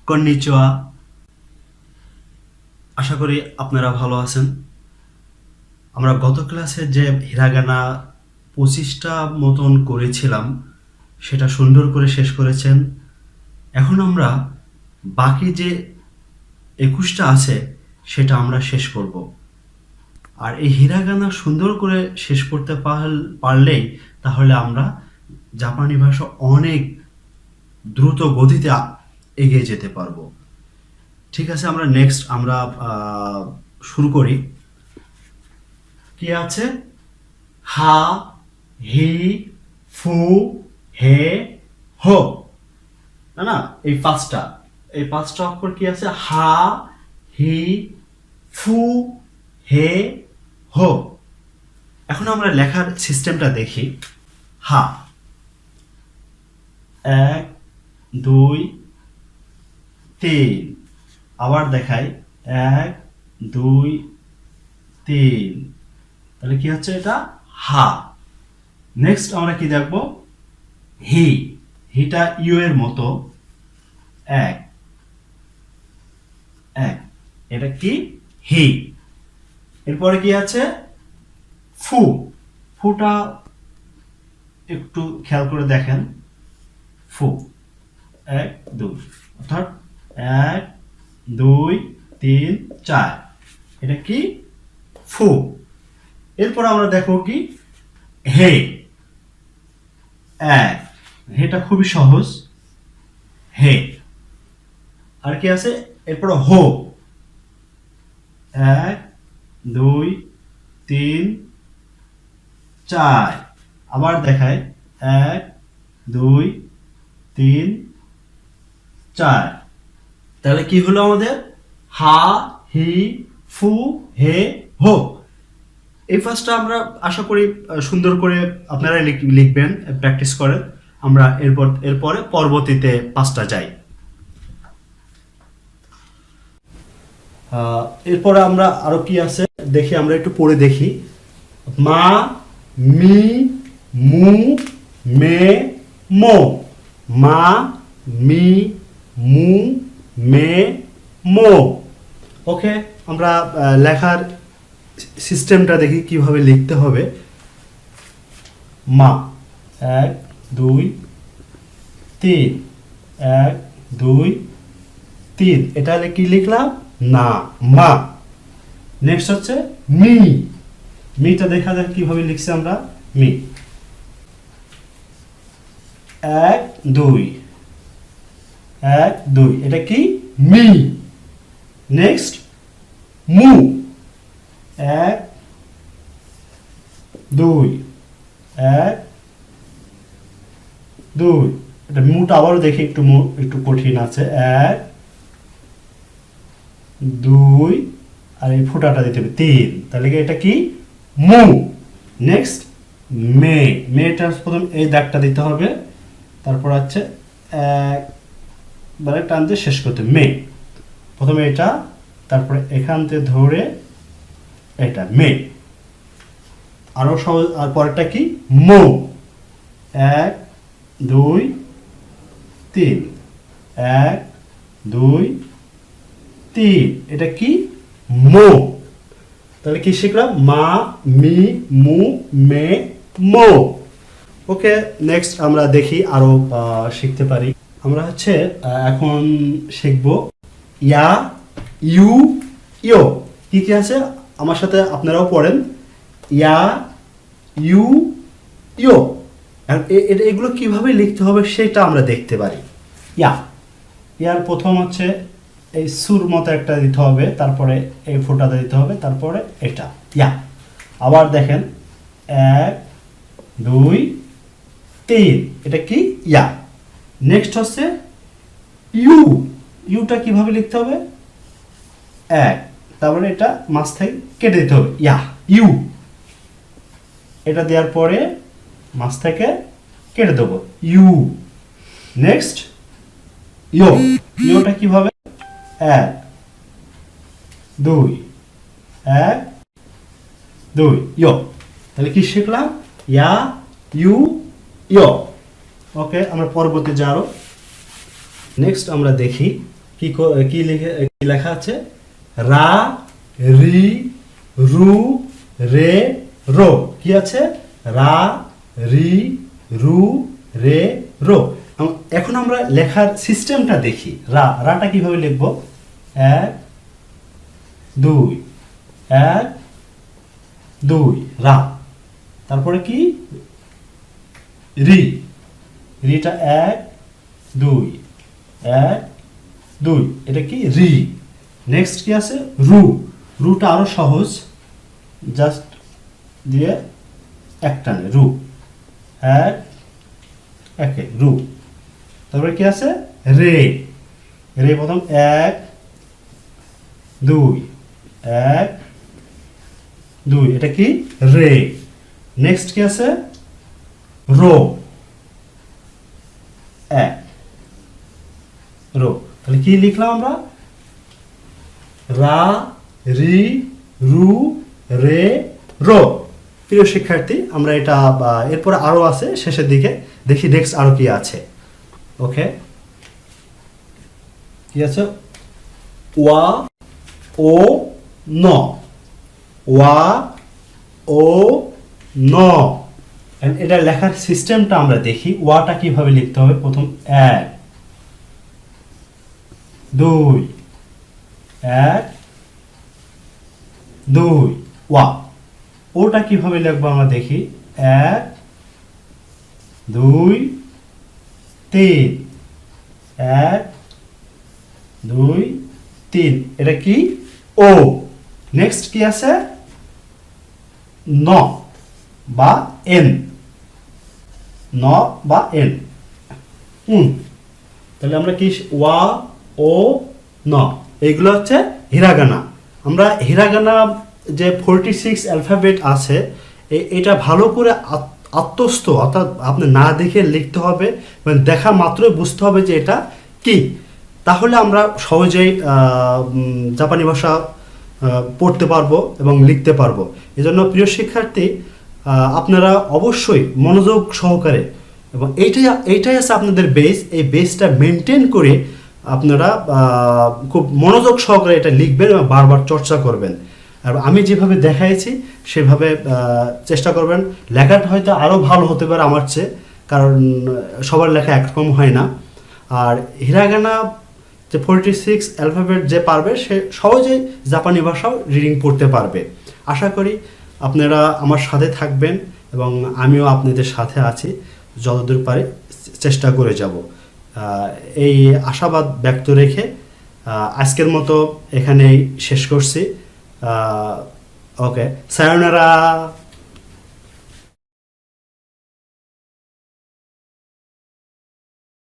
Konnichiwa. আশা করি আপনারা ভালো আছেন। আমরা গত ক্লাসে যে হিরাগানা 25টা মতন করেছিলাম সেটা সুন্দর করে শেষ করেছেন। এখন আমরা বাকি যে 21টা আছে সেটা আমরা শেষ করব। আর এই হিরাগানা সুন্দর করে শেষ করতে পারলেই তাহলে আমরা জাপানি ভাষা অনেক দ্রুত গতিতে এগিয়ে যেতে পারবো। ঠিক আছে, আমরা নেক্সট শুরু করি। কি আছে? হা, হি, ফু, হে, হো। না, এই পাঁচটা অক্ষর কি আছে? হা, হি, ফু, হে, হো। এখন আমরা লেখার সিস্টেমটা দেখি। হা, 1 2 3। আবার দেখাই, 1 2 3। তাহলে কি হচ্ছে? এটা হা। নেক্সট আমরা কি দেখবো? হি। হিটা ইউ এর মতো, 1 1। এটা কি? হি। এরপরে কি আছে? ফু। ফুটা একটু খেয়াল করে দেখেন। ফু, 1 2, অর্থাৎ 1 2 3 4। এটা কি? ফু। এরপর আমরা দেখো কি? হে। 1। হেটা খুবই সহজ, হে। আর কি আছে? এরপর হো, 1 2 3 4। আবার দেখায়, 1 2 3 4। তাহলে কি হলো আমাদের? হা, হি, ফু, হে, হো। এই ফার্স্টটা আমরা আশা করি সুন্দর করে আপনারা লিখবেন, প্র্যাকটিস করেন। আমরা এরপরে পরবর্তীতে 5টা যাই। এরপরে আমরা আরো কি আছে দেখি, আমরা একটু পড়ে দেখি। মা, মি, মু, মে, মো। মা, মি, মু, মে, মো। ওকে, আমরা লেখার সিস্টেমটা দেখি কিভাবে লিখতে হবে। মা, 1 2 3, 1 2 3। এটা কি লিখলাম? না, মা। নেক্সট হচ্ছে মি। মিটা দেখা যাক কিভাবে লিখছি আমরা। মি, 1 2 1 2। এটা কি? মি। নেক্সট মু, 1 2 1 2। এটা মুটা আবারও দেখি, একটু কঠিন আছে। 1 2, আর এই ফুটাটা দিতে হবে 3। তাহলে এটা কি? মু। নেক্সট মে। মেটা প্রথম এই দাগটা দিতে হবে, তারপর হচ্ছে একবারে টানতে শেষ করতে মে। প্রথমে এটা, তারপরে এখান থেকে ধরে এটা মে। আরো সহজ। আর পরেরটা কি? মো। 1 2 3, 1 2 3। এটা কি? মো। তাহলে কি শিখলাম? মা, মি, মু, মে, মো। ওকে, নেক্সট আমরা দেখি আরো শিখতে পারি। আমরা হচ্ছে এখন শিখব ইয়া, ইউ, ইও। কি কি আছে আমার সাথে আপনারাও পড়েন। ইয়া, ইউ, ইও। এগুলো কিভাবে লিখতে হবে সেটা আমরা দেখতে পারি। ইয়া, ইয়ার প্রথম হচ্ছে এই সুর মতো একটা দিতে হবে, তারপরে এই ফোঁটাটা দিতে হবে, তারপরে এটা ইয়া। আবার দেখেন, 1 2 3। এটা কি? ইয়া। নেক্সট হচ্ছে ইউ। ইউটা কিভাবে লিখতে হবে? 1, তারপরে এটা মাঝ থেকে কেটে দিতে হবে, ইয়া, ইউ। এটা দেওয়ার পরে মাঝ থেকে কেটে দেবো, ইউ। নেক্সট ইও। ইওটা কিভাবে? 1 2 1 2, ইও। তাহলে কি শিখলাম? ইয়া, ইউ, ইও। ওকে, আমরা পরবর্তী যাবো। নেক্সট আমরা দেখি কি কি লেখা আছে? রা, রি, রু, রে, রো। কি আছে? রা, রি, রু, রে, রো। এখন আমরা লেখার সিস্টেমটা দেখি। রাটা কিভাবে লিখবো? 1 2 1 2 রা। তারপরে কি? রিটা 1 2 1 2, এটা কি? রি। নেক্সট কি আছে? রুটা আরো সহজ, জাস্ট দিয়ে একটানে রু, 1 1 রু। তারপরে কি আছে? রে প্রথম 1 2 1 2, এটা কি? রে। নেক্সট কি আছে? Row, 1 row. তাহলে কি লিখলাম আমরা? রা, রি, রু, রে, রো। প্রিয় শিক্ষার্থী, আমরা এটা এরপর আরো আছে শেষের দিকে, দেখি নেক্সট আরো কি আছে। ওকে, কি আছে? ওয়া, ও, ন। ওয়া, ও, ন। এটা লেখার সিস্টেমটা আমরা দেখি। ওয়াটা কিভাবে লিখতে হবে? প্রথম 1 2 1 2 ওয়া। ওটা কিভাবে লিখবো আমরা দেখি। 1 2 3 1 2 3, এটা কি? ও। নেক্সট কি আছে? ন বা এন। ন বা এন। তাহলে আমরা কি? ওয়া, ও, ন, এইগুলো হচ্ছে হিরাগানা। আমরা হিরাগানা যে 46 অ্যালফাবেট আছে, এটা ভালো করে আত্মস্থ, অর্থাৎ আপনি না দেখে লিখতে হবে, মানে দেখা মাত্রই বুঝতে হবে যে এটা কি। তাহলে আমরা সহজেই জাপানি ভাষা পড়তে পারবো এবং লিখতে পারবো। এজন্য প্রিয় শিক্ষার্থী, আপনারা অবশ্যই মনোযোগ সহকারে, এবং এইটাই আছে আপনাদের বেস, এই বেসটা মেনটেন করে আপনারা খুব মনোযোগ সহকারে এটা লিখবেন এবং বারবার চর্চা করবেন। আর আমি যেভাবে দেখাইছি সেভাবে চেষ্টা করবেন। লেখাটা হয়তো আরও ভালো হতে পারে আমার চেয়ে, কারণ সবার লেখা একরকম হয় না। আর হিরাগানা যে 46 অ্যালফাবেট যে পারবে সে সহজেই জাপানি ভাষাও রিডিং পড়তে পারবে। আশা করি আপনারা আমার সাথে থাকবেন এবং আমিও আপনাদের সাথে আছি, যতদূর পারি চেষ্টা করে যাব। এই আশাবাদ ব্যক্ত রেখে আজকের মতো এখানেই শেষ করছি। ওকে, সায়োনারা।